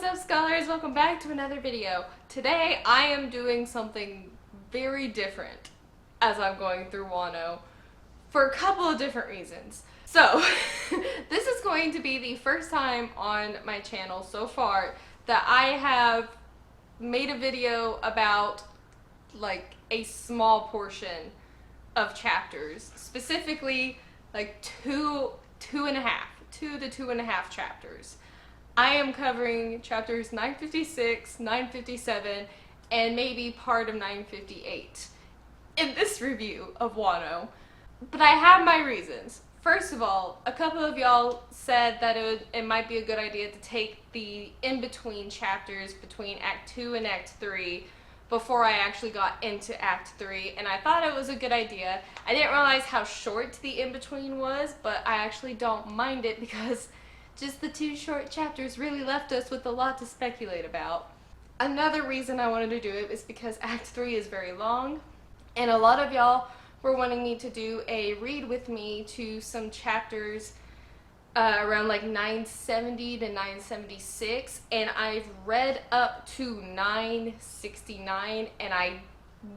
What's up, scholars? Welcome back to another video. Today I am doing something very different as I'm going through Wano for a couple of different reasons. So this is going to be the first time on my channel so far that I have made a video about like a small portion of chapters, specifically like two to two and a half chapters. I am covering chapters 956, 957, and maybe part of 958 in this review of Wano. But I have my reasons. First of all, a couple of y'all said that it might be a good idea to take the in-between chapters between Act 2 and Act 3 before I actually got into Act 3, and I thought it was a good idea. I didn't realize how short the in-between was, but I actually don't mind it because just the two short chapters really left us with a lot to speculate about. Another reason I wanted to do it is because Act 3 is very long, and a lot of y'all were wanting me to do a read with me to some chapters around like 970 to 976, and I've read up to 969, and I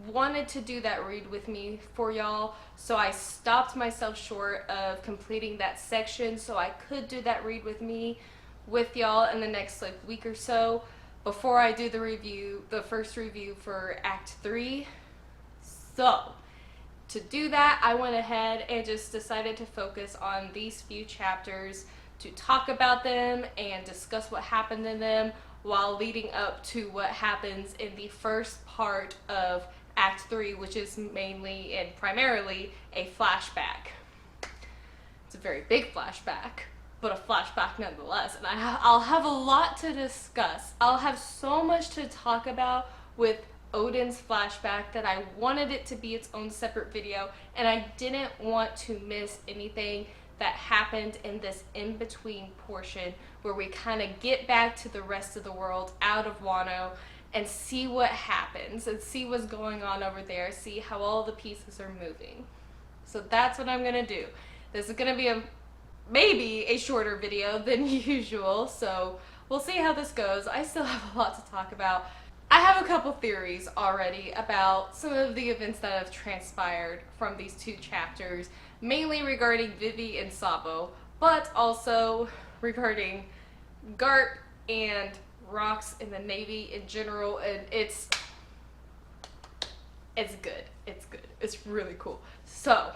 wanted to do that read with me for y'all, so I stopped myself short of completing that section so I could do that read with me with y'all in the next like week or so before I do the review, the first review for Act 3. So to do that, I went ahead and just decided to focus on these few chapters to talk about them and discuss what happened in them while leading up to what happens in the first part of Act 3, which is mainly and primarily a flashback. It's a very big flashback, but a flashback nonetheless, and I'll have a lot to discuss. I'll have so much to talk about with Odin's flashback that I wanted it to be its own separate video, and I didn't want to miss anything that happened in this in-between portion where we kind of get back to the rest of the world out of Wano and see what happens and see what's going on over there, see how all the pieces are moving. So that's what I'm gonna do. This is gonna be maybe a shorter video than usual, so we'll see how this goes. I still have a lot to talk about. I have a couple theories already about some of the events that have transpired from these two chapters, mainly regarding Vivi and Sabo, but also regarding Garp and Rocks in the Navy in general, and it's good. It's good. It's really cool. So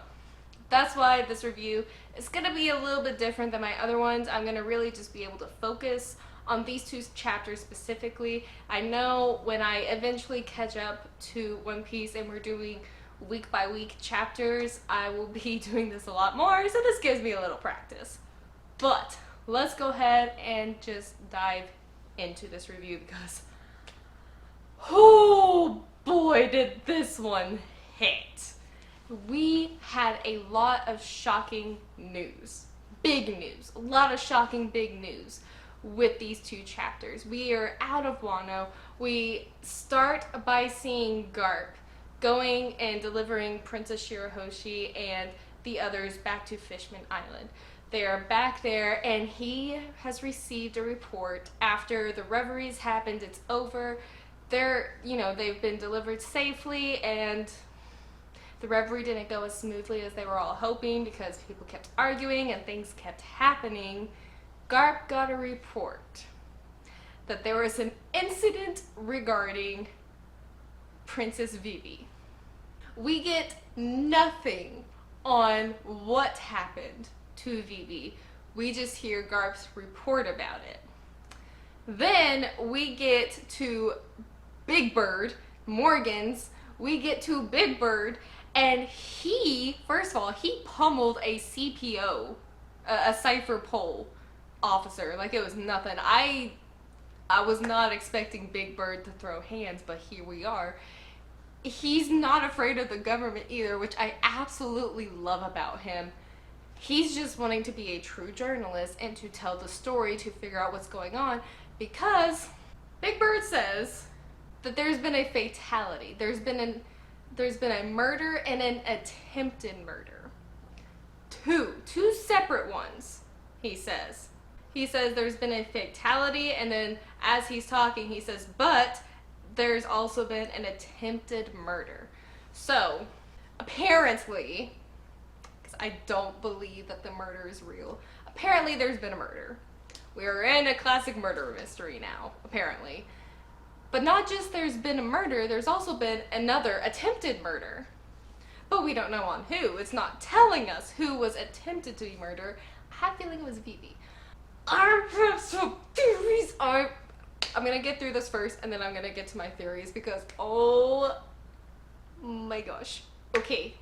that's why this review is going to be a little bit different than my other ones. I'm going to really just be able to focus on these two chapters specifically. I know when I eventually catch up to One Piece and we're doing week by week chapters, I will be doing this a lot more, so this gives me a little practice. But let's go ahead and just dive into this review because oh boy did this one hit. We had a lot of shocking news, big news, a lot of shocking big news with these two chapters. We are out of Wano. We start by seeing Garp going and delivering Princess Shirahoshi and the others back to Fishman Island. They are back there, and he has received a report after the reveries happened. It's over. They've been delivered safely, and the reverie didn't go as smoothly as they were all hoping because people kept arguing and things kept happening. Garp got a report that there was an incident regarding Princess Vivi. We get nothing on what happened to Vivi. We just hear Garp's report about it. Then we get to Big Bird, Morgan's. We get to Big Bird, and first of all, he pummeled a CPO, a cipher pole officer, like it was nothing. I was not expecting Big Bird to throw hands, but here we are. He's not afraid of the government either, which I absolutely love about him. He's just wanting to be a true journalist and to tell the story, to figure out what's going on, because Big Bird says that there's been a fatality. There's been a murder and an attempted murder. Two separate ones, he says. he says there's been a fatality, and then as he's talking, he says, but there's also been an attempted murder. So, apparently, because I don't believe that the murder is real, apparently there's been a murder. We are in a classic murder mystery now, apparently. But not just there's been a murder, there's also been another attempted murder. But we don't know on who. It's not telling us who was attempted to be murdered. I have a feeling it was Vivi. I have some theories. I'm gonna get through this first, and then I'm gonna get to my theories, because oh my gosh. Okay.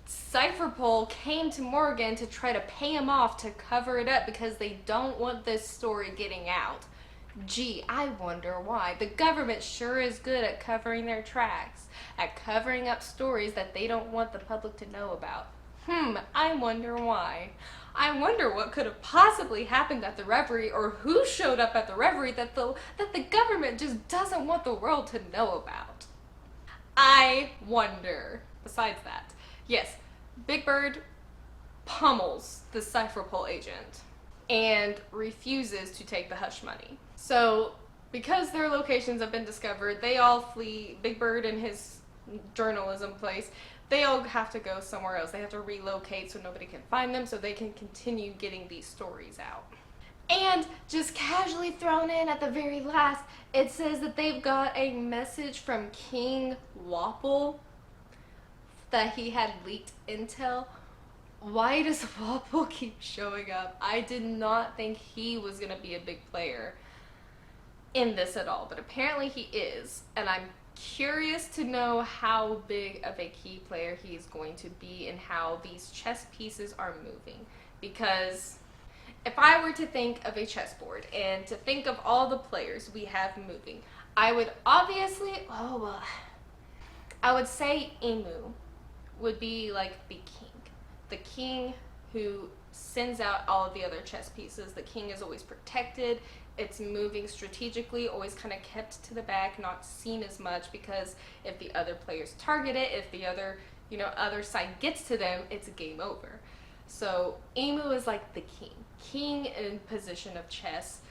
Cypherpole came to Morgan to try to pay him off to cover it up because they don't want this story getting out. Gee, I wonder why. The government sure is good at covering their tracks, at covering up stories that they don't want the public to know about. I wonder why. I wonder what could have possibly happened at the Reverie, or who showed up at the Reverie that the government just doesn't want the world to know about. I wonder. Besides that, yes, Big Bird pummels the Cypherpole agent and refuses to take the hush money. So, because their locations have been discovered, they all flee. Big Bird and his journalism place, they all have to go somewhere else. They have to relocate so nobody can find them, so they can continue getting these stories out. And just casually thrown in at the very last, it says that they've got a message from King Wapol that he had leaked intel. Why does Wapol keep showing up? I did not think he was going to be a big player in this at all, but apparently he is, and I'm curious to know how big of a key player he is going to be and how these chess pieces are moving. Because if I were to think of a chessboard and to think of all the players we have moving, I would obviously, I would say Emu would be like the king who sends out all of the other chess pieces. The king is always protected. It's moving strategically, always kind of kept to the back, not seen as much, because if the other players target it, if the other, other side gets to them, it's a game over. So Emu is like the king in position of chess.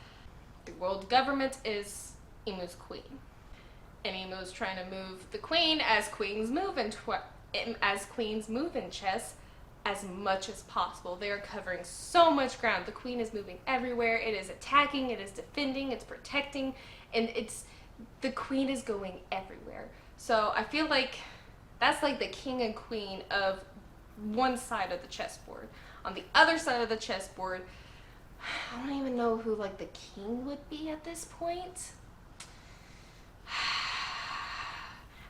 The world government is Emu's queen, and Emu is trying to move the queen as queens move in chess as much as possible. They are covering so much ground. The queen is moving everywhere. It is attacking, it is defending, it's protecting, and the queen is going everywhere. So I feel like that's like the king and queen of one side of the chessboard. On the other side of the chessboard, I don't even know who like the king would be at this point.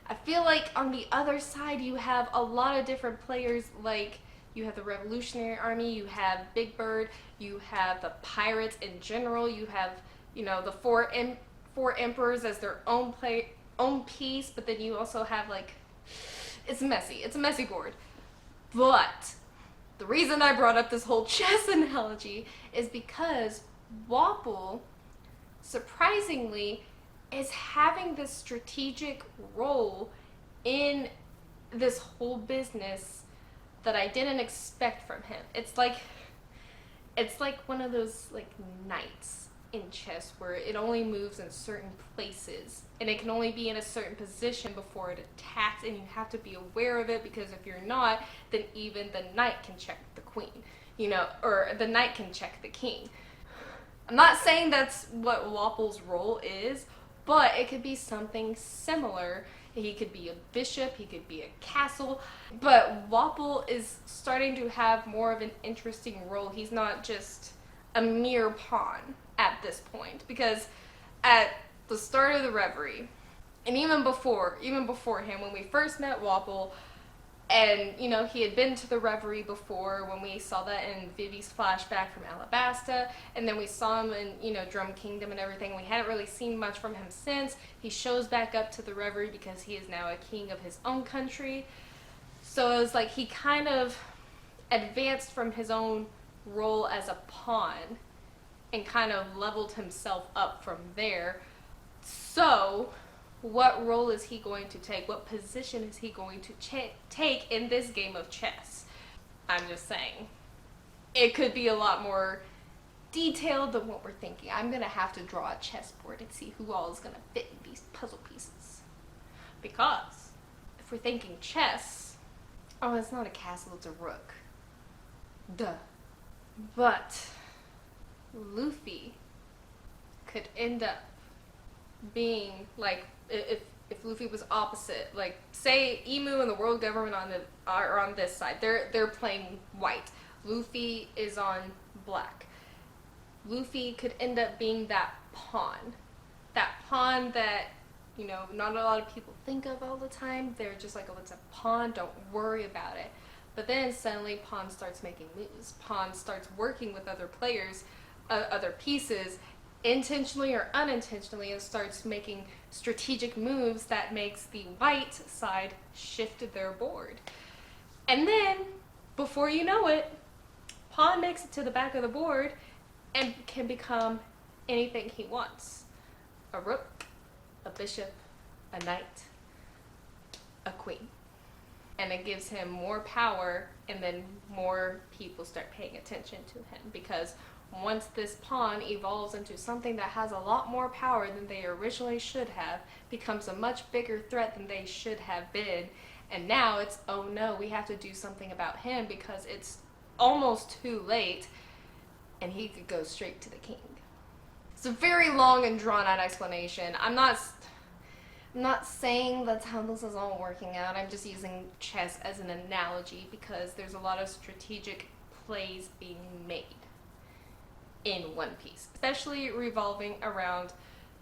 I feel like on the other side you have a lot of different players. Like, you have the Revolutionary Army, you have Big Bird, you have the pirates in general, you have, the four emperors as their own piece, but then you also have, like, it's messy. It's a messy board. But the reason I brought up this whole chess analogy is because Wapol, surprisingly, is having this strategic role in this whole business that I didn't expect from him. It's like one of those like knights in chess where it only moves in certain places and it can only be in a certain position before it attacks, and you have to be aware of it, because if you're not, then even the knight can check the queen, or the knight can check the king. I'm not saying that's what Wapol's role is, but it could be something similar. He could be a bishop, he could be a castle, but Wapol is starting to have more of an interesting role. He's not just a mere pawn at this point, because at the start of the Reverie, and even beforehand, when we first met Wapol, and he had been to the Reverie before, when we saw that in Vivi's flashback from Alabasta, and then we saw him in Drum Kingdom and everything. We hadn't really seen much from him since. He shows back up to the Reverie because he is now a king of his own country. So it was like he kind of advanced from his own role as a pawn and kind of leveled himself up from there. So what role is he going to take? What position is he going to take in this game of chess? I'm just saying. It could be a lot more detailed than what we're thinking. I'm gonna have to draw a chessboard and see who all is gonna fit in these puzzle pieces. Because if we're thinking chess, oh, it's not a castle, it's a rook. Duh. But Luffy could end up being like, if Luffy was opposite, like say Emu and the world government are on this side. They're playing white. Luffy is on black. Luffy could end up being that pawn. That pawn that, you know, not a lot of people think of all the time. They're just like, oh, it's a pawn, don't worry about it. But then suddenly Pawn starts making moves. Pawn starts working with other players, other pieces, intentionally or unintentionally, and starts making strategic moves that makes the white side shift their board. And then, before you know it, Pawn makes it to the back of the board and can become anything he wants. A rook, a bishop, a knight, a queen. And it gives him more power, and then more people start paying attention to him, because once this pawn evolves into something that has a lot more power than they originally should have, becomes a much bigger threat than they should have been, and now it's, oh no, we have to do something about him because it's almost too late, and he could go straight to the king. It's a very long and drawn out explanation. I'm not saying that's how this is all working out. I'm just using chess as an analogy because there's a lot of strategic plays being made in One Piece, especially revolving around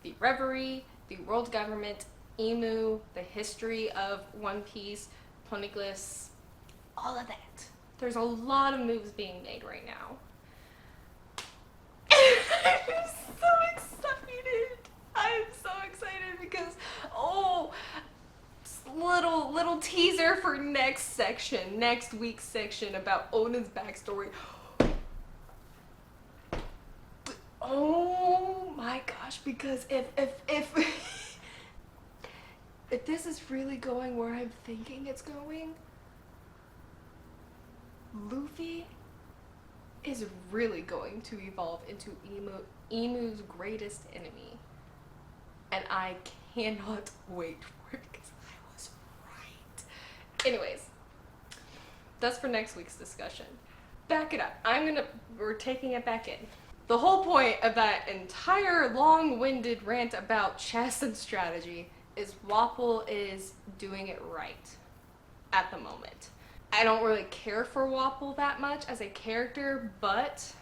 the Reverie, the world government, Emu, the history of One Piece, Poneglyphs, all of that. There's a lot of moves being made right now. I'm so excited. I'm so excited because, oh, little teaser for next week's section about Oden's backstory. Oh my gosh, because if if this is really going where I'm thinking it's going, Luffy is really going to evolve into Emu's greatest enemy. And I cannot wait for it because I was right. Anyways, that's for next week's discussion. Back it up. We're taking it back in. The whole point of that entire long-winded rant about chess and strategy is Wapol is doing it right at the moment. I don't really care for Wapol that much as a character, but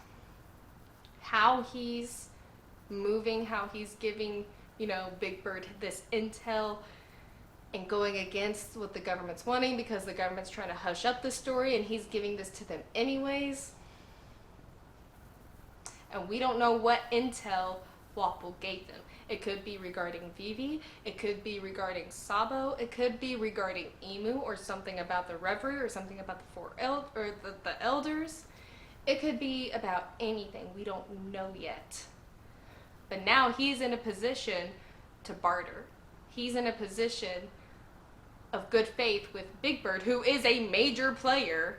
how he's moving, how he's giving, you know, Big Bird this intel and going against what the government's wanting because the government's trying to hush up the story and he's giving this to them anyways. And we don't know what intel Wapol gave them. It could be regarding Vivi, it could be regarding Sabo, it could be regarding Emu or something about the Reverie or something about the Elders. It could be about anything. We don't know yet. But now he's in a position to barter. He's in a position of good faith with Big Bird, who is a major player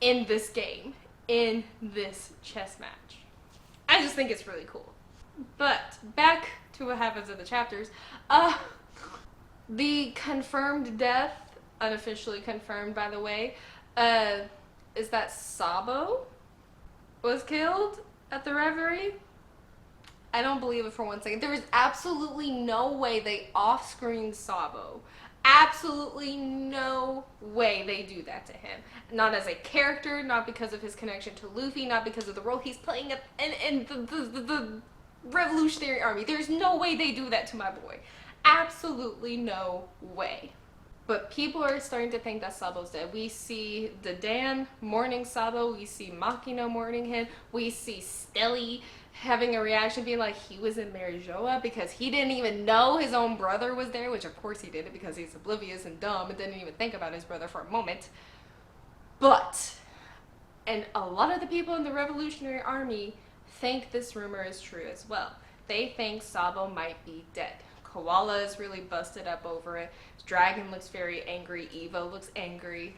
in this game, in this chess match. I just think it's really cool. But back to what happens in the chapters. The confirmed death, unofficially confirmed by the way, is that Sabo was killed at the Reverie. I don't believe it for 1 second. There is absolutely no way they off-screen Sabo. Absolutely no way they do that to him. Not as a character, not because of his connection to Luffy, not because of the role he's playing in the Revolutionary Army. There's no way they do that to my boy. Absolutely no way. But people are starting to think that Sabo's dead. We see Dan mourning Sabo. We see Makino mourning him. We see Stelly having a reaction being like he was in Marijoa because he didn't even know his own brother was there, which of course he didn't because he's oblivious and dumb and didn't even think about his brother for a moment. But, and a lot of the people in the Revolutionary Army think this rumor is true as well. They think Sabo might be dead. Koala is really busted up over it. Dragon looks very angry. Evo looks angry.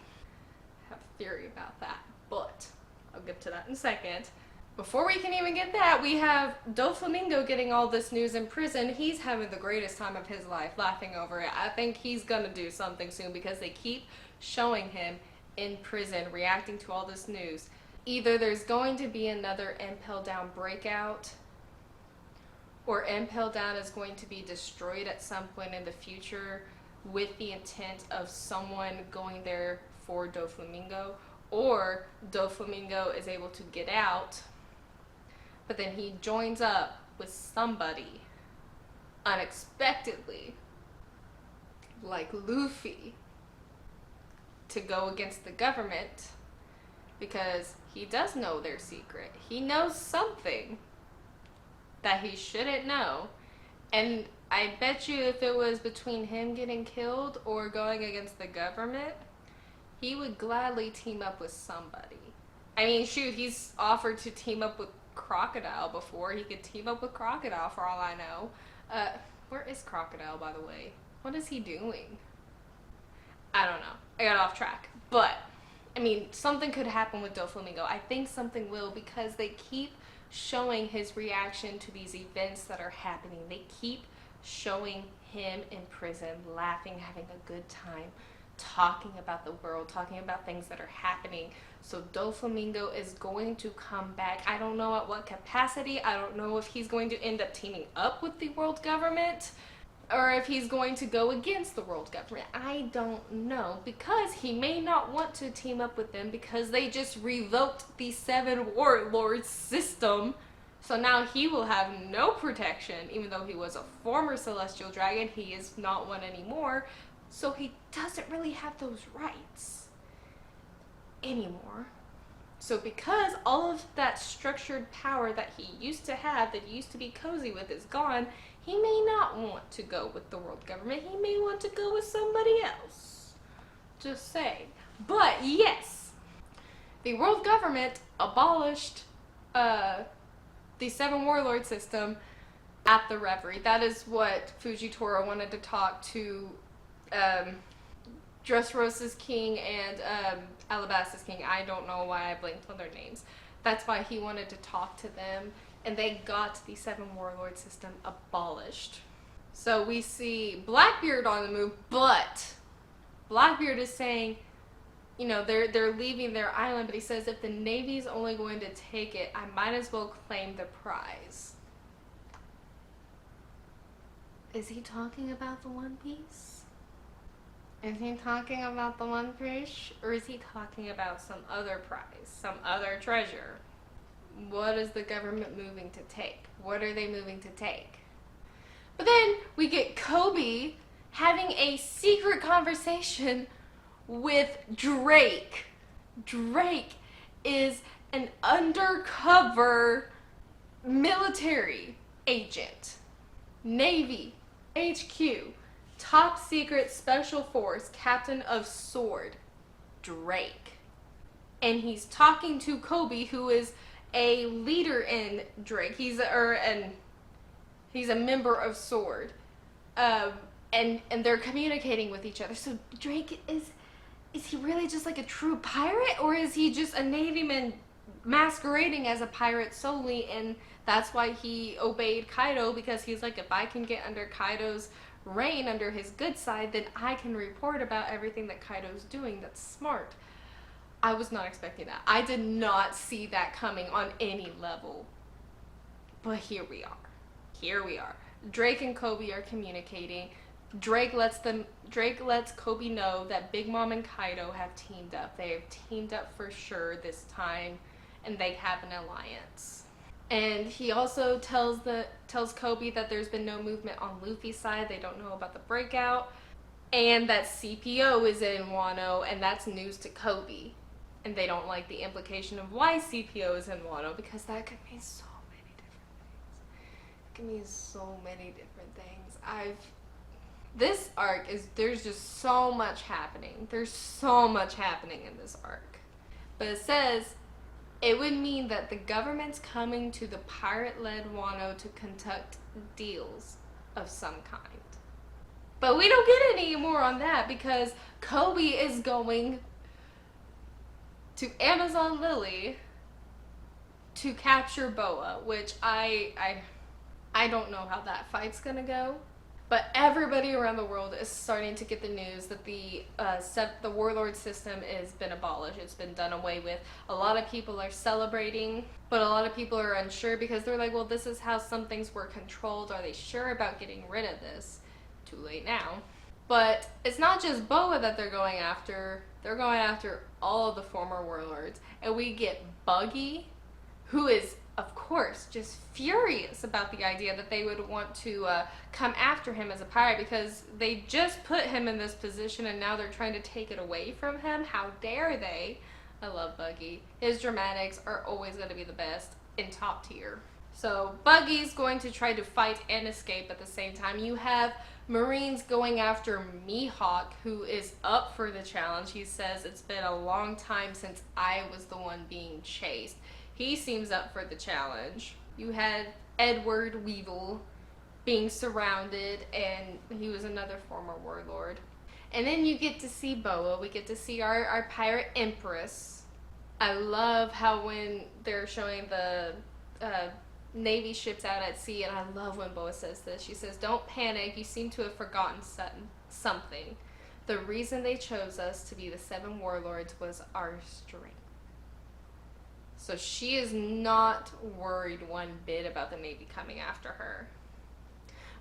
I have a theory about that, but I'll get to that in a second. Before we can even get that, we have Doflamingo getting all this news in prison. He's having the greatest time of his life, laughing over it. I think he's gonna do something soon because they keep showing him in prison, reacting to all this news. Either there's going to be another Impel Down breakout, or Impel Down is going to be destroyed at some point in the future with the intent of someone going there for Doflamingo, or Doflamingo is able to get out, but then he joins up with somebody unexpectedly, like Luffy, to go against the government because he does know their secret. He knows something that he shouldn't know. And I bet you if it was between him getting killed or going against the government, he would gladly team up with somebody. I mean, shoot, he's offered to team up with Crocodile before. He could team up with Crocodile for all I know. Where is Crocodile, by the way? What is he doing? I don't know. I got off track. But, I mean, something could happen with Doflamingo. I think something will because they keep showing his reaction to these events that are happening. They keep showing him in prison, laughing, having a good time, talking about the world, talking about things that are happening. So Doflamingo is going to come back. I don't know at what capacity. I don't know if he's going to end up teaming up with the world government or if he's going to go against the world government. I don't know, because he may not want to team up with them because they just revoked the 7 Warlords system. So now he will have no protection, even though he was a former Celestial Dragon. He is not one anymore. So he doesn't really have those rights anymore. So because all of that structured power that he used to have, that he used to be cozy with, is gone, he may not want to go with the world government. He may want to go with somebody else. Just saying. But yes, the world government abolished the 7 Warlord system at the Reverie. That is what Fujitora wanted to talk to Dressrosa's king and Alabassa's king. I don't know why I blanked on their names. That's why he wanted to talk to them, and they got the 7 Warlord system abolished. So we see Blackbeard on the move, but Blackbeard is saying, you know, they're leaving their island, but he says if the Navy's only going to take it, I might as well claim the prize. Is he talking about the One Piece? Is he talking about the One Piece? Or is he talking about some other prize, some other treasure? What is the government moving to take? What are they moving to take? But then we get Kobe having a secret conversation with Drake. Drake is an undercover military agent. Navy HQ, top secret special force, captain of Sword, Drake. And he's talking to Kobe, who is a leader in Drake. He's a member of Sword. And they're communicating with each other. So Drake is he really just like a true pirate, or is he just a Navyman masquerading as a pirate solely, and that's why he obeyed Kaido, because he's like, if I can get under Kaido's reign, under his good side, then I can report about everything that Kaido's doing that's smart. I was not expecting that. I did not see that coming on any level. But here we are. Here we are. Drake and Kobe are communicating. Drake lets Kobe know that Big Mom and Kaido have teamed up. They have teamed up for sure this time, and they have an alliance. And he also tells Kobe that there's been no movement on Luffy's side. They don't know about the breakout, and that CPO is in Wano, and that's news to Kobe. And they don't like the implication of why CPO is in Wano, because that could mean so many different things. It could mean so many different things. This arc there's just so much happening. There's so much happening in this arc. But it says it would mean that the government's coming to the pirate-led Wano to conduct deals of some kind. But we don't get any more on that, because Kobe is going to Amazon Lily to capture Boa, which I don't know how that fight's gonna go. But everybody around the world is starting to get the news that the warlord system has been abolished. It's been done away with. A lot of people are celebrating, but a lot of people are unsure because they're like, well, this is how some things were controlled. Are they sure about getting rid of this? Too late now. But it's not just Boa that they're going after. They're going after all of the former warlords. And we get Buggy, who is, of course, just furious about the idea that they would want to come after him as a pirate because they just put him in this position and now they're trying to take it away from him. How dare they? I love Buggy. His dramatics are always going to be the best in top tier. So Buggy's going to try to fight and escape at the same time. You have Marines going after Mihawk, who is up for the challenge. He says, it's been a long time since I was the one being chased. He seems up for the challenge. You had Edward Weevil being surrounded, and he was another former warlord. And then you get to see Boa. We get to see our pirate empress. I love how when they're showing the Navy ships out at sea, and I love when Boa says this. She says, don't panic, you seem to have forgotten something. The reason they chose us to be the 7 warlords was our strength. So she is not worried one bit about the Navy coming after her.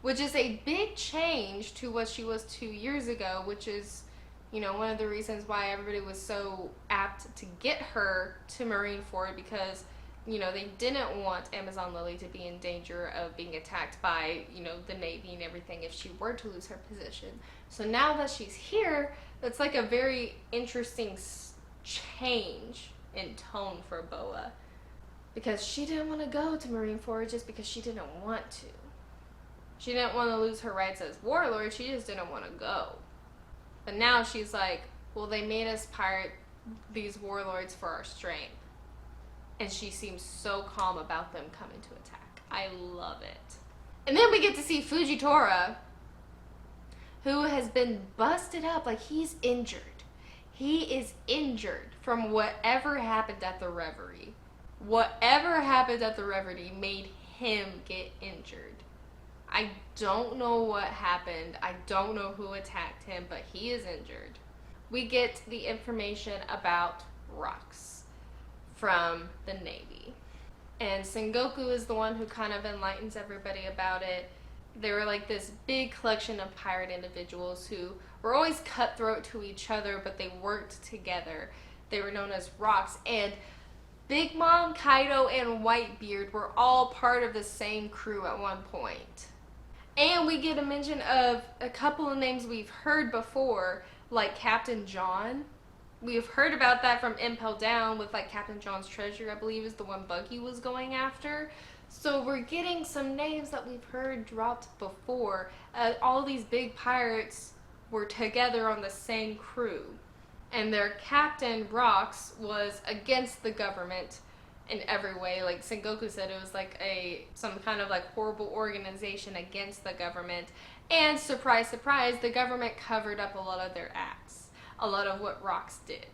Which is a big change to what she was 2 years ago, which is, you know, one of the reasons why everybody was so apt to get her to Marineford, because, you know, they didn't want Amazon Lily to be in danger of being attacked by, you know, the Navy and everything if she were to lose her position. So now that she's here, it's like a very interesting change in tone for Boa, because she didn't want to go to Marineford just because she didn't want to. She didn't want to lose her rights as warlord, she just didn't want to go. But now she's like, well, they made us pirate these warlords for our strength. And she seems so calm about them coming to attack. I love it. And then we get to see Fujitora, who has been busted up, like he's injured. He is injured from whatever happened at the Reverie. Whatever happened at the Reverie made him get injured. I don't know what happened. I don't know who attacked him, but he is injured. We get the information about rocks from the Navy. And Sengoku is the one who kind of enlightens everybody about it. They were like this big collection of pirate individuals who were always cutthroat to each other, but they worked together. They were known as rocks. And Big Mom, Kaido, and Whitebeard were all part of the same crew at one point. And we get a mention of a couple of names we've heard before, like Captain John. We've heard about that from Impel Down with like Captain John's Treasure, I believe is the one Buggy was going after. So we're getting some names that we've heard dropped before. All these big pirates were together on the same crew. And their captain, Rocks, was against the government in every way. Like Sengoku said, it was like some kind of like horrible organization against the government. And surprise, surprise, the government covered up a lot of their acts. A lot of what Rocks did.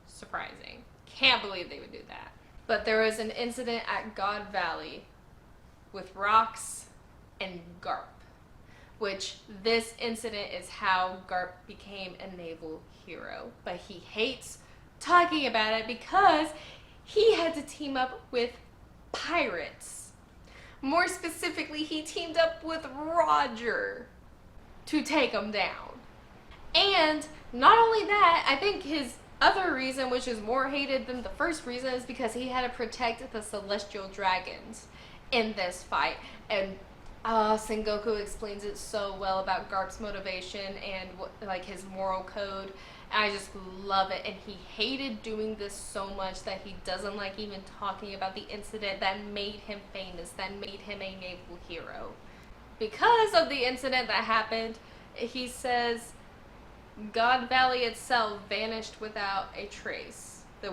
Surprising. Can't believe they would do that. But there was an incident at God Valley with Rocks and Garp, which this incident is how Garp became a naval hero. But he hates talking about it because he had to team up with pirates. More specifically, he teamed up with Roger to take him down. And not only that, I think his other reason, which is more hated than the first reason, is because he had to protect the Celestial Dragons in this fight. And Sengoku explains it so well about Garp's motivation and like his moral code. And I just love it. And he hated doing this so much that he doesn't like even talking about the incident that made him famous, that made him a naval hero. Because of the incident that happened, he says God Valley itself vanished without a trace. The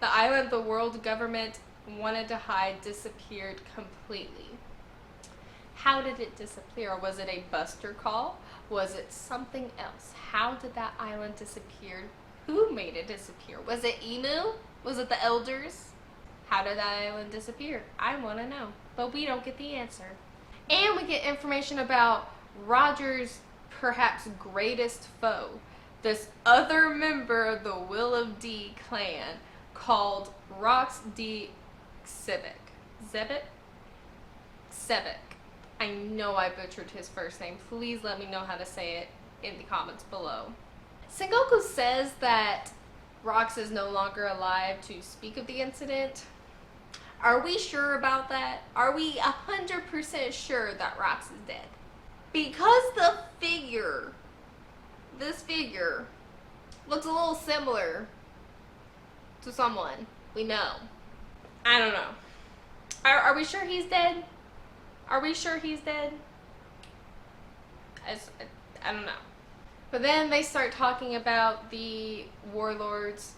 island the world government wanted to hide disappeared completely. How did it disappear? Was it a buster call? Was it something else? How did that island disappear? Who made it disappear? Was it Emu? Was it the elders? How did that island disappear? I want to know. But we don't get the answer. And we get information about Roger's perhaps greatest foe. This other member of the Will of D clan called Rox D Civic. Civic. I know I butchered his first name. Please let me know how to say it in the comments below. Sengoku says that Rox is no longer alive to speak of the incident. Are we sure about that? Are we 100% sure that Rox is dead? Because this figure, looks a little similar to someone we know. I don't know. Are we sure he's dead? Are we sure he's dead? I don't know. But then they start talking about the Warlords.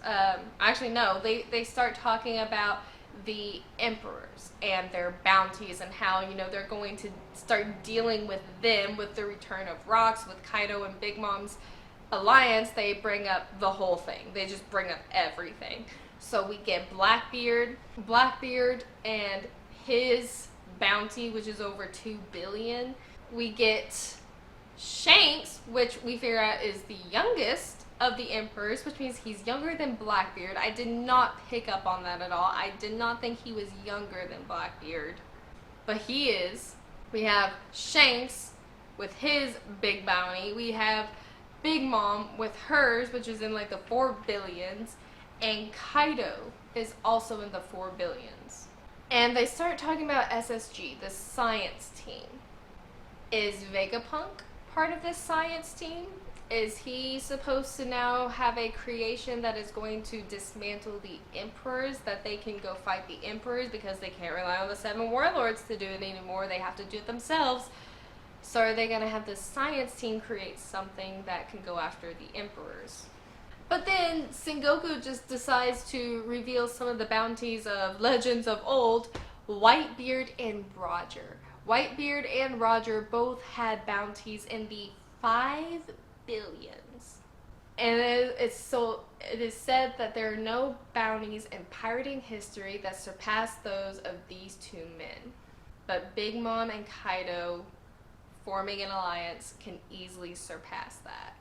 Actually, no. They start talking about the emperors and their bounties and how, you know, they're going to start dealing with them with the return of Rox, with Kaido and Big Mom's alliance. They bring up the whole thing. They just bring up everything. So we get Blackbeard and his bounty, which is over 2 billion. We get Shanks, which we figure out is the youngest of the emperors, which means he's younger than Blackbeard. I did not pick up on that at all. I did not think he was younger than Blackbeard, but he is. We have Shanks with his big bounty. We have Big Mom with hers, which is in like the 4 billions, and Kaido is also in the 4 billions. And they start talking about SSG, the science team. Is Vegapunk part of this science team? Is he supposed to now have a creation that is going to dismantle the emperors, that they can go fight the emperors because they can't rely on the 7 warlords to do it anymore? They have to do it themselves. So are they going to have this science team create something that can go after the emperors? But then Sengoku just decides to reveal some of the bounties of legends of old, Whitebeard and Roger. Whitebeard and Roger both had bounties in the 5 billions. And it is said that there are no bounties in pirating history that surpass those of these 2 men. But Big Mom and Kaido forming an alliance can easily surpass that.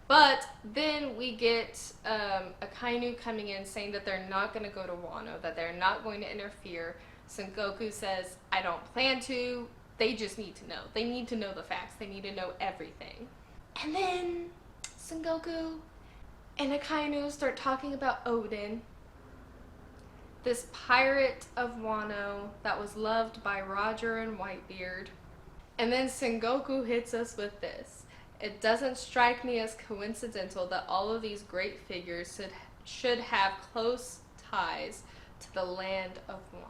But then we get Akainu coming in saying that they're not going to go to Wano, that they're not going to interfere. Sengoku says, I don't plan to. They just need to know. They need to know the facts. They need to know everything. And then Sengoku and Akainu start talking about Odin, this pirate of Wano that was loved by Roger and Whitebeard. And then Sengoku hits us with this. It doesn't strike me as coincidental that all of these great figures should have close ties to the land of Wano.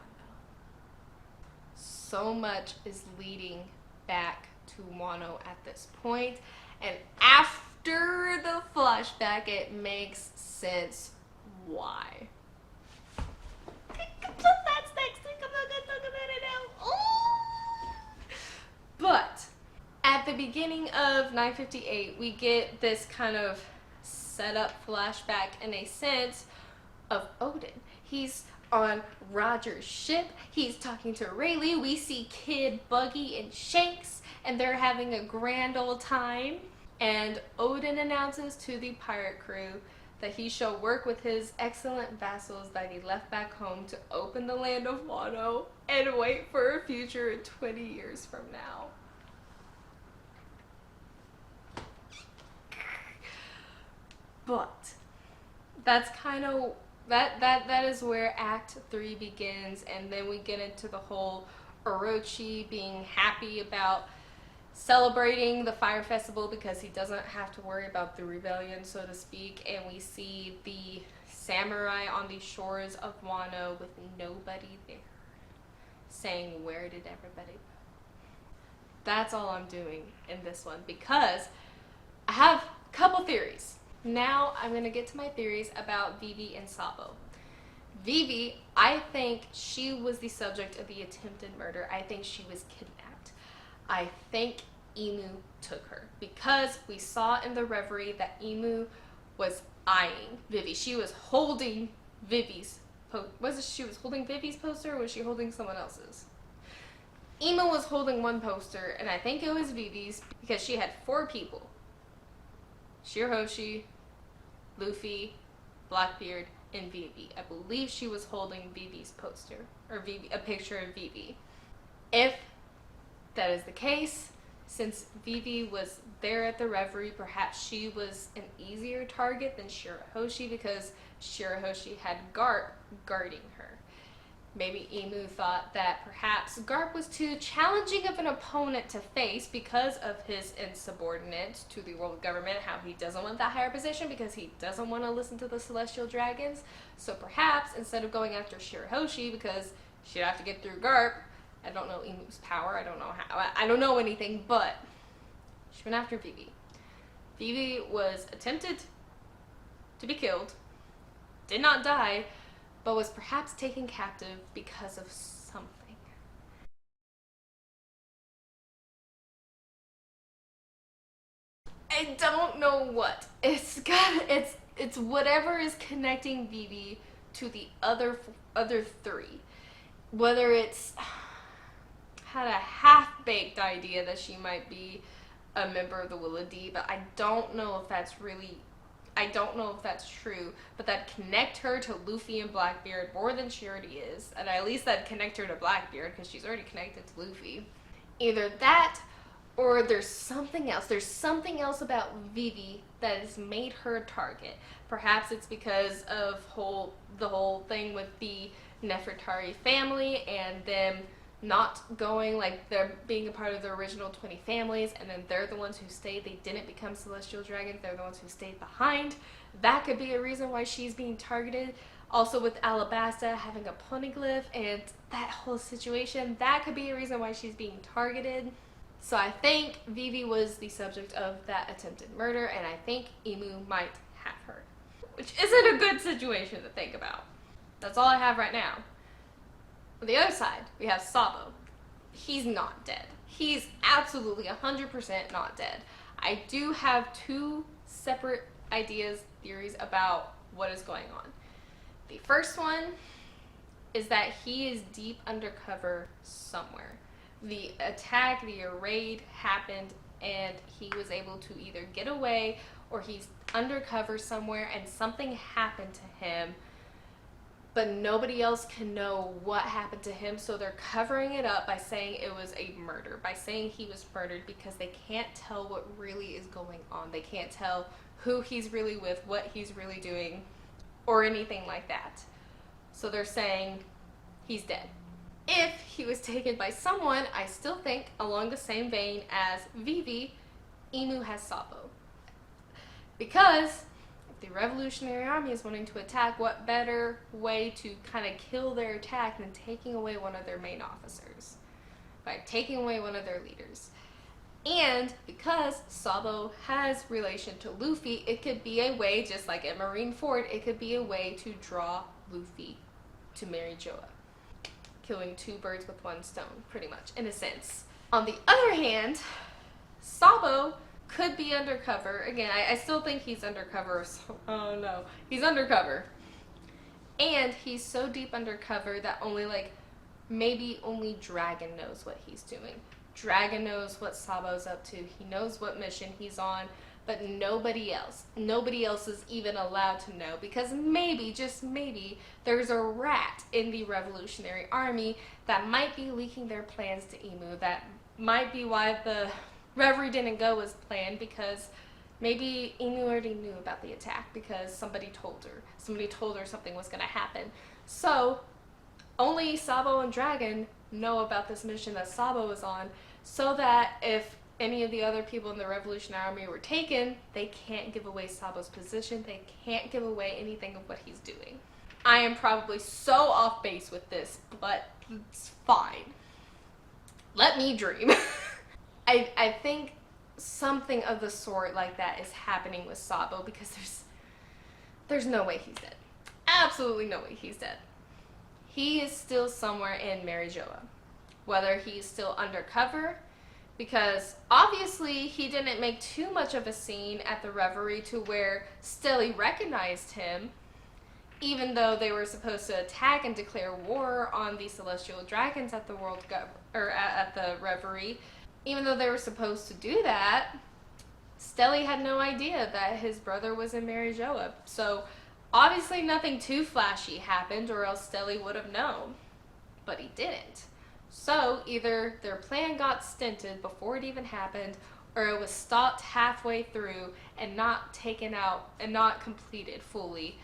So much is leading back to Wano at this point, and after the flashback, it makes sense why. That's next week. I'm not gonna talk about it now. Ooh. But at the beginning of 958, we get this kind of setup flashback in a sense of Odin. He's on Roger's ship. He's talking to Rayleigh. We see Kid, Buggy, and Shanks, and they're having a grand old time. And Odin announces to the pirate crew that he shall work with his excellent vassals that he left back home to open the land of Wano and wait for a future 20 years from now. But that's kind of that is where Act 3 begins, and then we get into the whole Orochi being happy about celebrating the fire festival because he doesn't have to worry about the rebellion, so to speak, and we see the samurai on the shores of Wano with nobody there, saying, where did everybody go? That's all I'm doing in this one because I have a couple theories. Now I'm going to get to my theories about Vivi and Sabo. Vivi, I think she was the subject of the attempted murder. I think she was kidnapped. I think Imu took her because we saw in the Reverie that Imu was eyeing Vivi. She was holding Vivi's she was holding Vivi's poster, or was she holding someone else's? Imu was holding one poster, and I think it was Vivi's, because she had 4 people. Shirahoshi, Luffy, Blackbeard, and Vivi. I believe she was holding Vivi's poster, or a picture of Vivi. If that is the case, since Vivi was there at the Reverie, perhaps she was an easier target than Shirahoshi, because Shirahoshi had Garp guarding her. Maybe Imu thought that perhaps Garp was too challenging of an opponent to face because of his insubordinate to the world government, how he doesn't want that higher position because he doesn't want to listen to the Celestial Dragons. So perhaps instead of going after Shirahoshi because she'd have to get through Garp, I don't know Imu's power, I don't know how, I don't know anything, but she went after Vivi. Vivi was attempted to be killed, did not die, but was perhaps taken captive because of something. I don't know what. It's whatever is connecting Vivi to the other 3. Whether it's had a half-baked idea that she might be a member of the Will of D, but I don't know if that's true, but that'd connect her to Luffy and Blackbeard more than she already is, and at least that'd connect her to Blackbeard because she's already connected to Luffy. Either that, or there's something else. There's something else about Vivi that has made her a target. Perhaps it's because of the whole thing with the Nefertari family and them not going, like they're being a part of the original 20 families, and then they're the ones who stayed. They didn't become Celestial Dragons. They're the ones who stayed behind. That could be a reason why she's being targeted. Also with Alabasta having a poneglyph and that whole situation, that could be a reason why she's being targeted. So I think Vivi was the subject of that attempted murder, and I think Imu might have her. Which isn't a good situation to think about. That's all I have right now. On the other side, we have Sabo. He's not dead. He's absolutely 100% not dead. I do have 2 separate theories about what is going on. The first one is that he is deep undercover somewhere. The attack, the raid happened, and he was able to either get away or he's undercover somewhere and something happened to him, but nobody else can know what happened to him, so they're covering it up by saying it was a murder, by saying he was murdered, because they can't tell what really is going on. They can't tell who he's really with, what he's really doing, or anything like that. So they're saying he's dead. If he was taken by someone, I still think, along the same vein as Vivi, Imu has Sabo. Because the Revolutionary Army is wanting to attack, what better way to kind of kill their attack than taking away one of their main officers, by taking away one of their leaders. And because Sabo has relation to Luffy, it could be a way, just like at Marineford, it could be a way to draw Luffy to marry Joa. Killing 2 birds with 1 stone, pretty much, in a sense. On the other hand, Sabo could be undercover. Again, I still think he's undercover. So, oh no. He's undercover. And he's so deep undercover that maybe only Dragon knows what he's doing. Dragon knows what Sabo's up to. He knows what mission he's on, but nobody else. Nobody else is even allowed to know, because maybe, just maybe, there's a rat in the Revolutionary Army that might be leaking their plans to Imu. That might be why the Reverie didn't go as planned, because maybe Imu already knew about the attack because somebody told her. Somebody told her something was going to happen. So only Sabo and Dragon know about this mission that Sabo is on, so that if any of the other people in the Revolutionary Army were taken, they can't give away Sabo's position. They can't give away anything of what he's doing. I am probably so off base with this, but it's fine. Let me dream. I think something of the sort like that is happening with Sabo, because there's no way he's dead. Absolutely no way he's dead. He is still somewhere in Mary Joa. Whether he's still undercover, because obviously he didn't make too much of a scene at the Reverie to where Stelly recognized him. even though they were supposed to attack and declare war on the celestial dragons at the at the Reverie, even though they were supposed to do that, Stelly had no idea that his brother was in Marijoa. So obviously nothing too flashy happened, or else Stelly would have known. But he didn't. So either their plan got stinted before it even happened, or it was stopped halfway through and not taken out and not completed fully.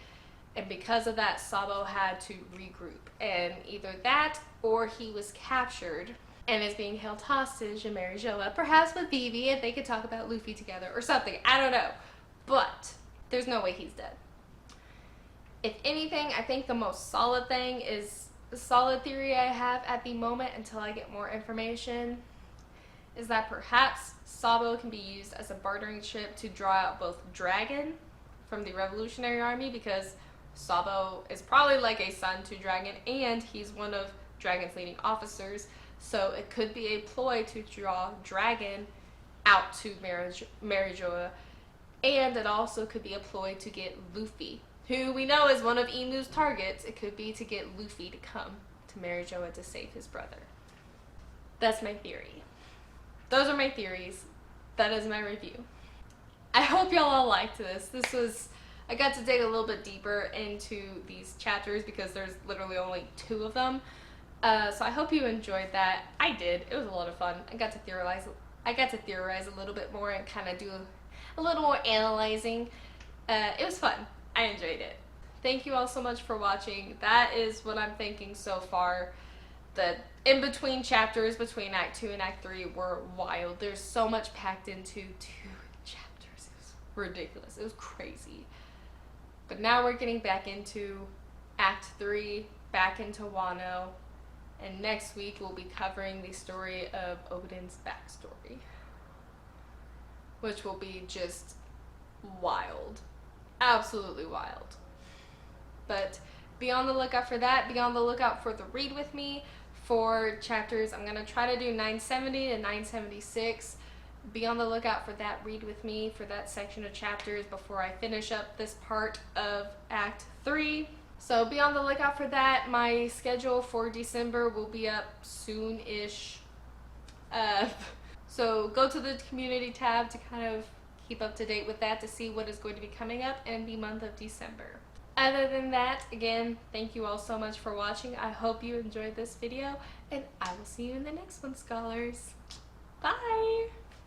And because of that, Sabo had to regroup. And either that, or he was captured and is being held hostage in Marijoa, perhaps with Vivi, and they could talk about Luffy together or something. I don't know. But there's no way he's dead. If anything, I think the most solid thing is the solid theory I have at the moment until I get more information is that perhaps Sabo can be used as a bartering chip to draw out both Dragon from the Revolutionary Army, because Sabo is probably like a son to Dragon and he's one of Dragon's leading officers. So it could be a ploy to draw Dragon out to Marijoa, and it also could be a ploy to get Luffy, who we know is one of Inu's targets. It could be to get Luffy to come to Marijoa to save his brother. That's my theory. Those are my theories. That is my review. I hope y'all all liked this. I got to dig a little bit deeper into these chapters because there's literally only 2 of them. So I hope you enjoyed that. I did. It was a lot of fun. I got to theorize a little bit more and kind of do a little more analyzing. It was fun. I enjoyed it. Thank you all so much for watching. That is what I'm thinking so far. The in-between chapters between Act 2 and Act 3 were wild. There's so much packed into 2 chapters. It was ridiculous. It was crazy. But now we're getting back into Act 3, back into Wano. And next week we'll be covering the story of Odin's backstory, which will be just wild. Absolutely wild. But be on the lookout for that. Be on the lookout for the read with me for chapters. I'm going to try to do 970 to 976. Be on the lookout for that read with me for that section of chapters before I finish up this part of Act 3. So be on the lookout for that. My schedule for December will be up soon-ish. So go to the community tab to kind of keep up to date with that to see what is going to be coming up in the month of December. Other than that, again, thank you all so much for watching. I hope you enjoyed this video, and I will see you in the next one, scholars. Bye!